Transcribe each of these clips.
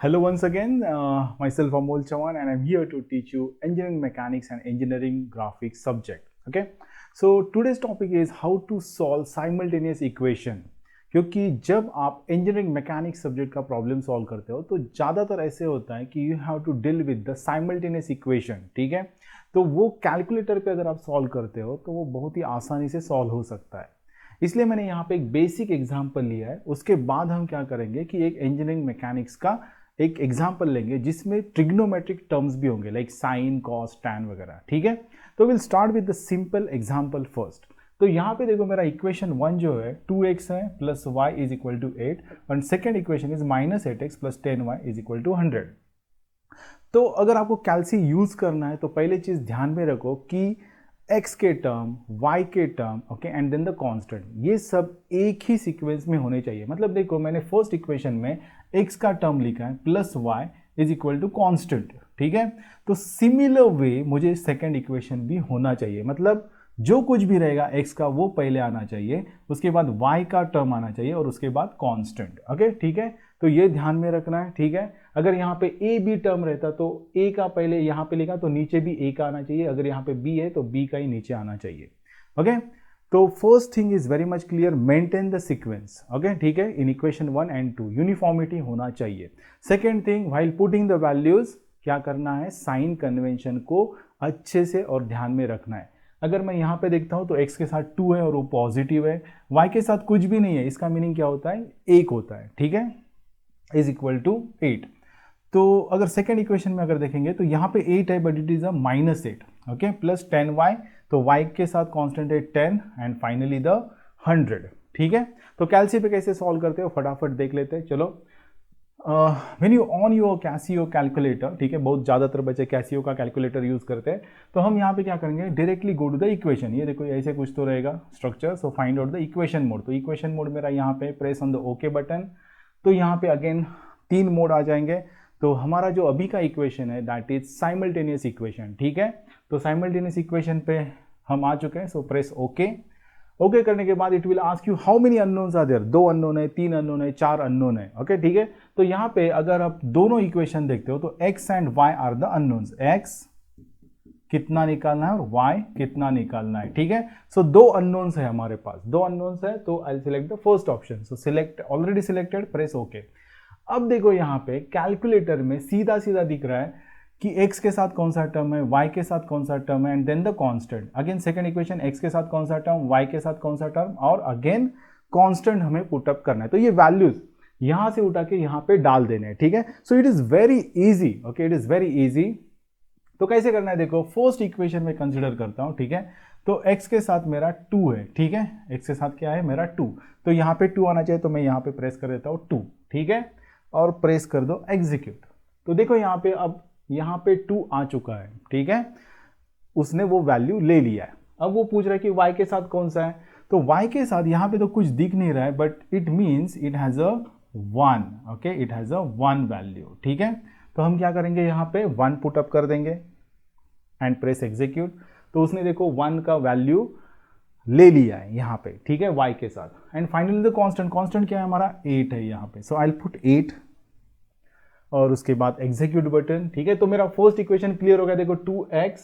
Hello once again, myself Amol Chavan and I'm here to teach you engineering mechanics and engineering graphics subject. Okay, so today's topic is how to solve simultaneous equation. क्योंकि जब आप engineering mechanics subject का problem solve करते हो तो ज़्यादातर ऐसे होता है कि you have to deal with the simultaneous equation, ठीक है। तो वो कैलकुलेटर पे अगर आप सॉल्व करते हो तो वो बहुत ही आसानी से सॉल्व हो सकता है। इसलिए मैंने यहाँ पे एक बेसिक एग्जांपल लिया है। उसके बाद हम क्या करेंगे कि एक इंजीनियरिंग मैकेनिक्स का एक एग्जांपल लेंगे जिसमें ट्रिग्नोमेट्रिक टर्म्स भी होंगे लाइक साइन कॉस टैन वगैरह, ठीक है। तो will start with the simple example first. तो यहाँ पे देखो मेरा इक्वेशन 1 जो है 2x है plus y is equal to 8 और second equation is minus 8x plus 10y is equal to 100। तो अगर आपको कैल्सी यूज करना है तो पहले चीज ध्यान में रखो कि x के टर्म, y के term, okay, and then the constant, ये सब एक ही सीक्वेंस में होने चाहिए। मतलब देखो मैंने फर्स्ट इक्वेशन में x का टर्म लिखा है plus y is equal to constant, ठीक है। तो सिमिलर वे मुझे सेकेंड इक्वेशन भी होना चाहिए। मतलब जो कुछ भी रहेगा x का वो पहले आना चाहिए, उसके बाद y का टर्म आना चाहिए और उसके बाद कांस्टेंट, ओके, ठीक है। तो ये ध्यान में रखना है, ठीक है। अगर यहाँ पे a b टर्म रहता तो a का पहले यहाँ पे लिखा तो नीचे भी a का आना चाहिए, अगर यहाँ पे b है तो b का ही नीचे आना चाहिए, ओके। तो first thing is very much clear, maintain the sequence, okay, ठीक है। इन इक्वेशन 1 एंड 2 यूनिफॉर्मिटी होना चाहिए। Second thing, while putting the values क्या करना है, साइन कन्वेंशन को अच्छे से और ध्यान में रखना है। अगर मैं यहाँ पे देखता हूँ तो x के साथ 2 है और वो पॉजिटिव है, y के साथ कुछ भी नहीं है, इसका मीनिंग क्या होता है, 1 होता है, ठीक है, इज इक्वल टू 8। तो अगर सेकेंड इक्वेशन में अगर देखेंगे तो यहाँ पे 8 है but it is a -8, okay, plus 10y, तो y के साथ कांस्टेंट है 10 एंड फाइनली द 100, ठीक है। तो कैल्सी पे कैसे सॉल्व करते हो फटाफट देख लेते हैं, चलो। When you on your Casio calculator, ठीक है, बहुत ज़्यादातर बच्चे कैसियो का कैलकुलेटर यूज़ करते हैं, तो हम यहाँ पे क्या करेंगे, directly go to the equation. ये देखो ऐसे कुछ तो रहेगा structure, so find out the equation mode. तो इक्वेशन मोड मेरा यहाँ पे press on the okay button, तो यहाँ पे अगेन 3 मोड आ जाएंगे। तो हमारा जो अभी का इक्वेशन है दैट इज साइमल्टेनियस इक्वेशन, ठीक है। तो साइमल्टेनियस इक्वेशन पे हम आ चुके हैं, सो प्रेस ओके। ओके करने के बाद it will ask you how many unknowns are there, 2 unknown है, 3 अननोन है, 4 अननोन है, ओके, ठीक है। तो यहाँ पे अगर आप दोनों इक्वेशन देखते हो तो x and y are the unknowns, x कितना निकालना है और y कितना निकालना है, ठीक है। सो 2 अननोन्स है हमारे पास, 2 अननोन्स है, तो आई select the first option. So select, already selected, press okay. अब देखो यहाँ पे कैलकुलेटर में सीधा सीधा दिख रहा है कि x के साथ कौन सा टर्म है, y के साथ कौन सा टर्म है and then the constant. Again second equation, x के साथ कौन सा टर्म, y के साथ कौन सा टर्म और अगेन कांस्टेंट हमें पुट अप करना है। तो ये वैल्यूज यहां से उठा के यहां पे डाल देने हैं, ठीक है। So it is very easy, okay, it is very easy. तो कैसे करना है, देखो फर्स्ट इक्वेशन में कंसिडर करता हूं, ठीक है। तो x के साथ मेरा 2 है, ठीक है, x के साथ क्या है मेरा 2, तो यहाँ पे 2 आना चाहिए, तो मैं यहाँ पे प्रेस कर देता हूँ 2, ठीक है, और प्रेस कर दो एग्जीक्यूट। तो देखो यहाँ पे अब यहाँ पे 2 आ चुका है, ठीक है, उसने वो वैल्यू ले लिया है। अब वो पूछ रहा है कि y के साथ कौन सा है, तो y के साथ यहाँ पे तो कुछ दिख नहीं रहा है but it means it has a 1, okay, it has a 1 value, ठीक है। तो हम क्या करेंगे, यहाँ पे 1 पुट अप कर देंगे एंड प्रेस एग्जीक्यूट। तो उसने देखो 1 का वैल्यू ले लिया है यहाँ पे, ठीक है, y के साथ। And finally the constant, constant क्या है हमारा 8 है यहाँ पे, सो आई विल पुट 8 और उसके बाद एग्जीक्यूट बटन, ठीक है। तो मेरा फर्स्ट इक्वेशन क्लियर हो गया, देखो 2x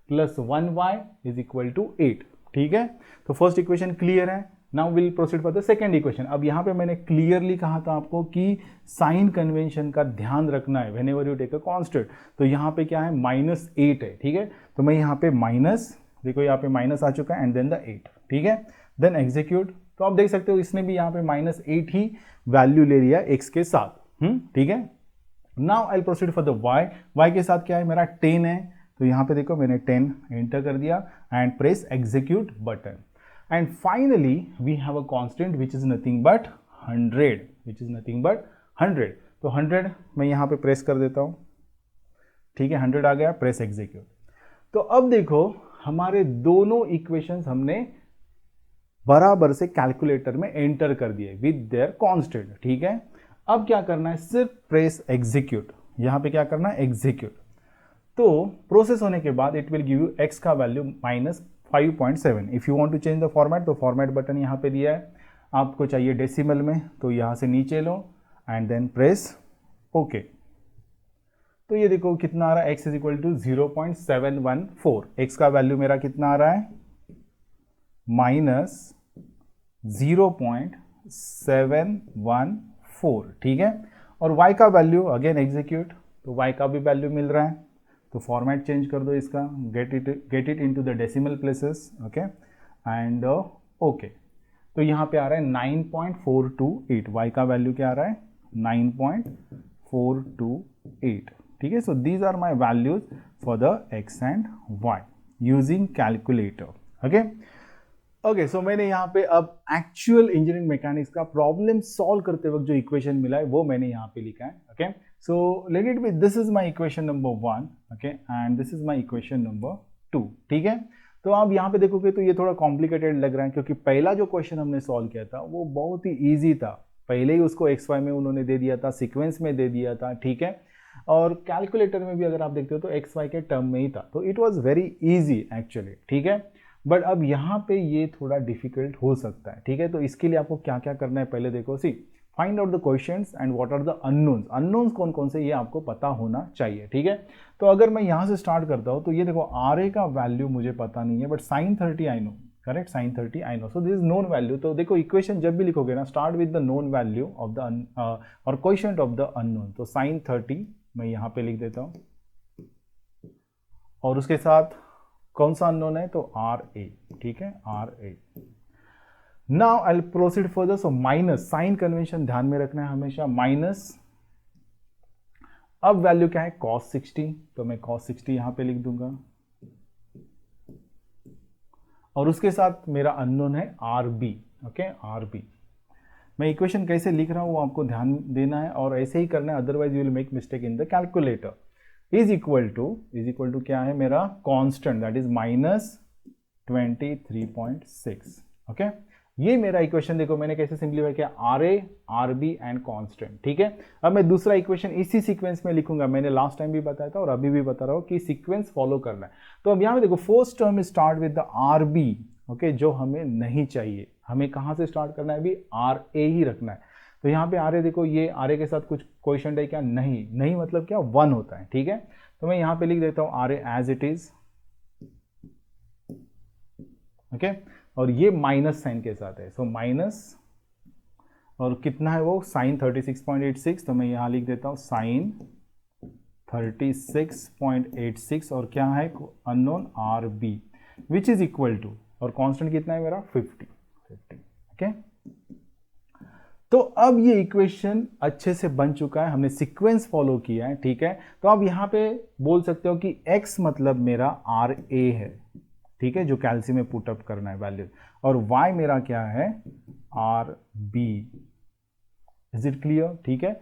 plus 1y is equal to 8, ठीक है। तो फर्स्ट इक्वेशन क्लियर है। Now will proceed for the second equation. अब यहाँ पे मैंने क्लियरली कहा था आपको कि साइन कन्वेंशन का ध्यान रखना है whenever you take a constant. तो यहाँ पे क्या है, -8 है, ठीक है। तो मैं यहाँ पे माइनस, देखो यहाँ पे माइनस आ चुका है एंड देन द 8, ठीक है, देन एग्जीक्यूट। तो आप देख सकते हो इसने भी यहाँ पे -8 ही वैल्यू ले लिया x के साथ, ठीक है। Now I proceed for the y के साथ क्या है मेरा 10 है, तो यहाँ पे देखो मैंने 10 एंटर कर दिया and press execute button and finally we have a constant which is nothing but 100, which is nothing but 100। तो 100 मैं यहाँ पे प्रेस कर देता हूँ, ठीक है, 100 आ गया, प्रेस एग्जीक्यूट। तो अब देखो हमारे दोनों इक्वेशंस हमने बराबर से कैलकुलेटर में एंटर कर दिए विद देयर कांस्टेंट, ठीक है। अब क्या करना है, सिर्फ प्रेस एग्जीक्यूट, यहां पे क्या करना है, एग्जीक्यूट। तो प्रोसेस होने के बाद it will give you x का value -5.7। If you want to change the format तो फॉर्मेट बटन यहां पे दिया है, आपको चाहिए डेसिमल में तो यहां से नीचे लो एंड देन प्रेस ओके, तो ये देखो कितना आ रहा है, x is equal to 0.714, x का वैल्यू मेरा कितना आ रहा है, माइनस 0.714, ठीक है। और y का वैल्यू अगेन एग्जीक्यूट, तो y का भी वैल्यू मिल रहा है, तो फॉर्मेट चेंज कर दो इसका, get it into the decimal places, okay and okay. तो यहाँ पे आ रहा है 9.428, y का वैल्यू क्या आ रहा है, 9.428, ठीक है। So these are my values for the x and y using calculator, okay. Okay, so मैंने यहाँ पे अब एक्चुअल इंजीनियरिंग मैकेनिक्स का प्रॉब्लम सॉल्व करते वक्त जो इक्वेशन मिला है वो मैंने यहाँ पे लिखा है, okay. So let it be, this is my equation number 1, okay, and this is my equation number 2, ठीक है। तो आप यहाँ पे देखोगे तो ये थोड़ा कॉम्प्लिकेटेड लग रहा है, क्योंकि पहला जो क्वेश्चन हमने सॉल्व किया था वो बहुत ही ईजी था, पहले ही उसको एक्स वाई में उन्होंने दे दिया था, सीक्वेंस में दे दिया था, ठीक है। और कैलकुलेटर में भी अगर आप देखते हो तो एक्स वाई के टर्म में ही था, तो it was very easy actually, ठीक है। बट अब यहाँ पे ये थोड़ा डिफिकल्ट हो सकता है, ठीक है। तो इसके लिए आपको क्या क्या करना है, पहले देखो, see find out the questions and what are the unknowns, unknowns कौन कौन से ये आपको पता होना चाहिए, ठीक है। तो अगर मैं यहाँ से स्टार्ट करता हूँ तो ये देखो आर ए का वैल्यू मुझे पता नहीं है, but sine 30 I know, correct, sine 30 I know, so this is known value. तो देखो इक्वेशन जब भी लिखोगे ना, start with the known value of the और क्वेश्चन ऑफ द अननोन, तो साइन 30 मैं यहाँ पे लिख देता हूँ, और उसके साथ कौन सा अननोन है, तो आर ए, ठीक है, R A. Now I will proceed further, so minus, sine convention ध्यान में रखना है हमेशा, माइनस, अब वैल्यू क्या है, cos 60, तो मैं cos 60 यहां पे लिख दूंगा, और उसके साथ मेरा अननोन है R B, okay, R B. मैं इक्वेशन कैसे लिख रहा हूं वो आपको ध्यान देना है, और ऐसे ही करना है, otherwise you will make mistake in the calculator. Is equal to क्या है मेरा, constant, that is minus 23.6, okay. ये मेरा इक्वेशन देखो मैंने कैसे सिंप्लीफाई किया, R A, R B and constant, ठीक है। अब मैं दूसरा इक्वेशन इसी सीक्वेंस में लिखूंगा, मैंने लास्ट टाइम भी बताया था और अभी भी बता रहा हूं कि सीक्वेंस फॉलो करना है। तो अब यहां पे देखो first term start with the R B, okay, जो हमें नहीं चाहिए, हमें कहां से स्टार्ट करना है, अभी आर ए ही रखना है। तो यहाँ पे आर ए देखो, ये आर ए के साथ कुछ क्वेश्चन है क्या, नहीं, नहीं मतलब क्या, 1 होता है, ठीक है। तो मैं यहाँ पे लिख देता हूँ R A as it is, okay, और ये माइनस साइन के साथ है, सो माइनस, और कितना है वो, साइन 36.86, तो मैं यहाँ लिख देता हूँ साइन 36.86, और क्या है unknown R B, which is equal to, और कांस्टेंट कितना है मेरा 50, ओके। तो अब ये इक्वेशन अच्छे से बन चुका है, हमने सीक्वेंस फॉलो किया है, ठीक है। तो आप यहाँ पे बोल सकते हो कि x मतलब मेरा आर ए है, ठीक है, जो कैल्शियम में पुटअप करना है वैल्यू, और y मेरा क्या है, R B. Is it clear, ठीक है।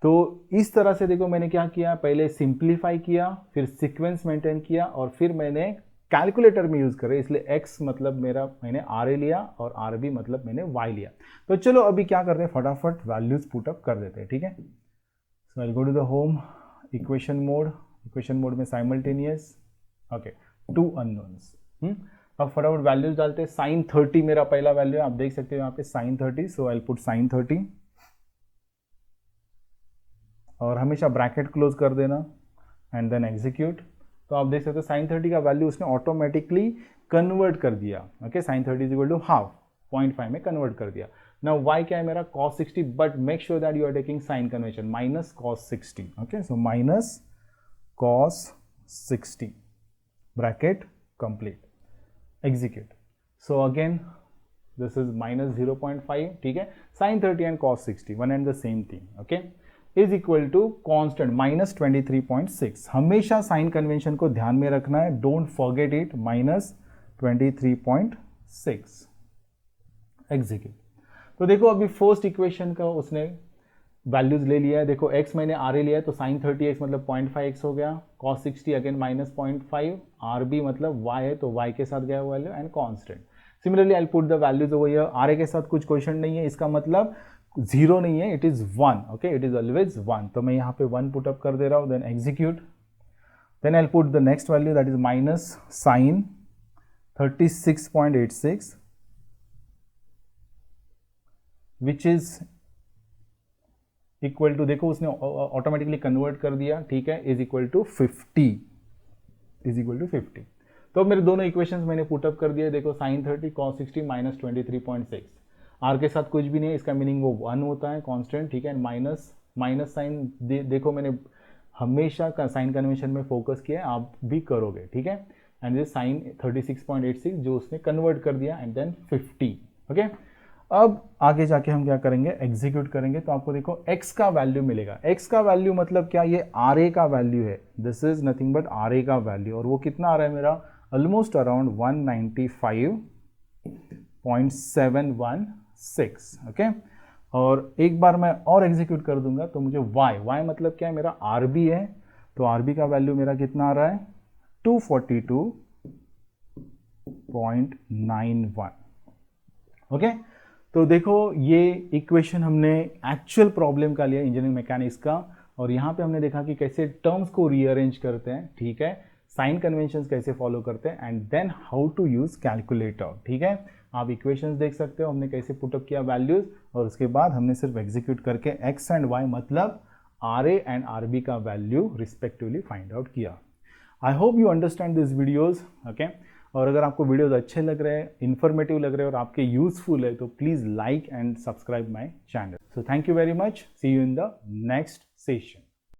तो इस तरह से देखो मैंने क्या किया, पहले सिंप्लीफाई किया, फिर सीक्वेंस मेंटेन किया, और फिर मैंने कैलकुलेटर में यूज करे, इसलिए x मतलब मेरा मैंने आर ए लिया और आर बी मतलब मैंने y लिया। तो चलो अभी क्या करते हैं, फटाफट वैल्यूज पुटअप कर देते हैं, ठीक है। So I go to the home, equation mode में साइमल्टेनियस, ओके, 2 अननोन्स। अब फटाफट वैल्यूज डालते हैं, साइन 30 मेरा पहला वैल्यू है, आप देख सकते हो यहाँ पे sine 30, so I put sine 30, और हमेशा ब्रैकेट क्लोज कर देना एंड देन एग्जीक्यूट। तो आप देख सकते हो साइन 30 का वैल्यू उसने ऑटोमेटिकली कन्वर्ट कर दिया, okay, sine 30 is equal to half, 0.5 में कन्वर्ट कर दिया। नाउ y क्या है मेरा, cos 60, but make sure that you are taking sine convention, minus cos 60, okay, so minus cos 60, bracket complete, execute. So again this is minus 0.5, ठीक है, sine 30 and cos 60, one and the same thing, okay, is equal to constant minus 23.6, हमेशा sine convention को ध्यान में रखना है, don't forget it, minus 23.6, execute. तो देखो अभी फर्स्ट इक्वेशन का उसने वैल्यूज ले लिया है, देखो x मैंने आर ए लिया है, तो साइन 30x मतलब 0.5x हो गया, cos 60 again minus 0.5, R B मतलब y है तो y के साथ गया value and constant. Similarly I put the values over here, R A के साथ कुछ क्वेश्चन नहीं है, इसका मतलब 0 नहीं है, it is 1, okay, it is always 1, तो मैं यहाँ पे 1 पुट अप कर दे रहा हूँ, then execute, then I put the next value that is minus sine 36.86, which is equal to, देखो उसने ऑटोमेटिकली कन्वर्ट कर दिया, ठीक है, is equal to 50, is equal to 50। तो अब मेरे दोनों इक्वेशंस मैंने पुटअप कर दिए, देखो साइन 30 कॉस 60 माइनस 23.6, आर के साथ कुछ भी नहीं है, इसका मीनिंग वो 1 होता है कांस्टेंट, ठीक है, माइनस माइनस साइन देखो मैंने हमेशा का साइन कन्वेंशन में फोकस किया है, आप भी करोगे, ठीक है, एंड दिस साइन 36.86 जो उसने कन्वर्ट कर दिया एंड देन 50, ओके। अब आगे जाके हम क्या करेंगे, एग्जीक्यूट करेंगे, तो आपको देखो x का वैल्यू मिलेगा। x का वैल्यू मतलब क्या, ये RA का वैल्यू है, this is nothing but RA का वैल्यू, और वो कितना आ रहा है मेरा, ऑलमोस्ट अराउंड 195.716, ओके। और एक बार मैं और एग्जीक्यूट कर दूंगा तो मुझे y मतलब क्या है, मेरा RB है, तो RB का वैल्यू मेरा कितना आ रहा है, 242.91, ओके। तो देखो ये इक्वेशन हमने एक्चुअल प्रॉब्लम का लिया इंजीनियरिंग मैकेनिक्स का, और यहाँ पे हमने देखा कि कैसे टर्म्स को रीअरेंज करते हैं, ठीक है, साइन कन्वेंशंस कैसे फॉलो करते हैं, and then how to use calculator, ठीक है। आप इक्वेशंस देख सकते हो हमने कैसे पुटअप किया वैल्यूज, और उसके बाद हमने सिर्फ एग्जीक्यूट करके x एंड y मतलब RA एंड RB का वैल्यू रिस्पेक्टिवली फाइंड आउट किया। I hope you understand this videos, okay. और अगर आपको वीडियोज अच्छे लग रहे हैं, इन्फॉर्मेटिव लग रहे हैं और आपके यूजफुल है, तो please like and subscribe my channel. So thank you very much, see you in the next session.